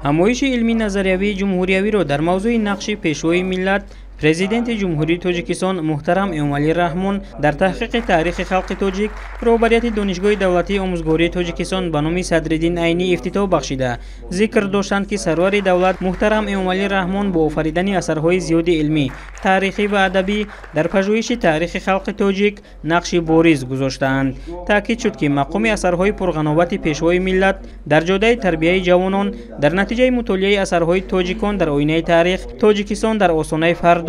ҳамоиши илмӣ назариявии ҷумҳуриявиро дар мавзӯи нақши пешвои миллат президенти ҷумҳурии Тоҷикистон муҳтарам Эмомалӣ Раҳмон дар таҳқиқи таърихи халқи тоҷик роҳбарияти Донишгоҳи давлатии омӯзгории Тоҷикистон ба номи Садриддин Айнӣ ифтитоҳ бахшида зикр доштанд ки сарвари давлат муҳтарам Эмомалӣ Раҳмон бо офаридани асарҳои зиёди илмӣ, таърихӣ ва адабӣ дар пажӯҳиши таърихи халқи тоҷик нақши бориз гузоштаанд. Таъкид шуд ки мақоми асарҳои пурғановати пешвои миллат дар ҷодаи тарбияи ҷавонон дар натиҷаи мутолиаи асарҳои тоҷикон дар оинаи таърих Тоҷикистон дар осонаи фардо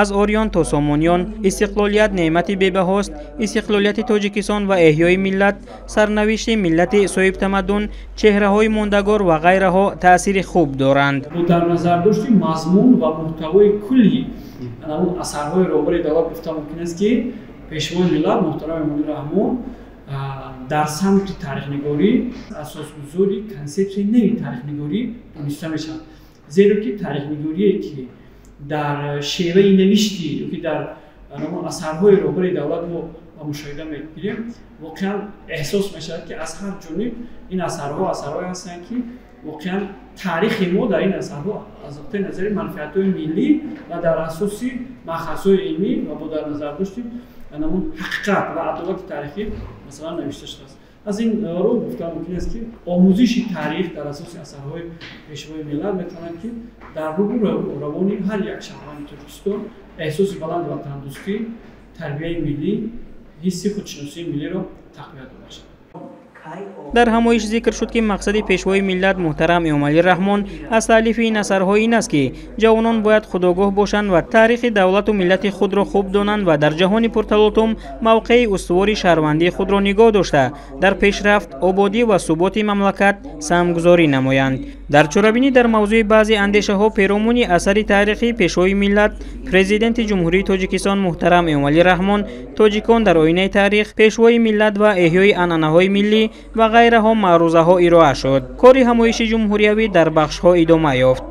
аз ориён то сомониён истиқлолият неъмати бебаҳост. Истиқлолияти Тоҷикистон ва эҳёи миллат, сарнавишти миллати соҳибтамаддун, чеҳраҳои мондагор ва ғайраҳо таъсири хуб доранд. дар назардошти мазмун ва муҳтавои кулли асарҳои роҳбари давлат гуфта мумкин аст ки пешвои миллат муҳтарам Эмомалӣ Раҳмон дар самти таърихнигорӣ асосгузори консепсияи нави таърихнигорӣ дониста мешавад. Зеро ки таърихнигорие ки дар шеваи навишти ки дар асарҳои роҳбари давлат мо ба мушоҳида мегирем, воқеан эҳсос мешавад ки аз ҳар ҷониб ин асарҳои ҳастанд ки воқеан таърихи мо дар ин асарҳо аз нуқтаи назари манфиатҳои миллӣ ва дар асоси махазҳои илмӣ ва бо дар назардошти ҳақиқат ва адолати таърихӣ масалан навишта шудааст. аз ин рӯ гуфта мумкин аст ки омӯзиши таърих дар асоси асарҳои пешвои миллат метавонад ки дар рӯҳу равони ҳар як шаҳрванди Тоҷикистон эҳсоси баланд ватандӯстӣ, тарбияи миллӣ, ҳисси худшиносии миллиро тақвият бабахшад. дар ҳамоиш зикр шуд ки мақсади пешвои миллат муҳтарам Эмомалӣ Раҳмон аз таълифи ин асарҳо ин аст ки ҷавонон бояд худогоҳ бошанд ва таърихи давлату миллати худро хуб донанд ва дар ҷаҳони пурталотум мавқеи устувори шаҳрвандии худро нигоҳ дошта дар пешрафт, ободӣ ва суботи мамлакат саҳмгузорӣ намоянд. дар чорабинӣ дар мавзӯи баъзе андешаҳо пиромони асари таърихи пешвои миллат, президенти ҷумҳурии Тоҷикистон муҳтарам Эмомалӣ Раҳмон Тоҷикон дар оинаи таърих, пешвои миллат ва эҳёи анъанаҳои миллӣ ва ғайраҳо маърузаҳо ироа шуд. кори ҳамоиши ҷумҳуриявӣ дар бахшҳо идома ёфт.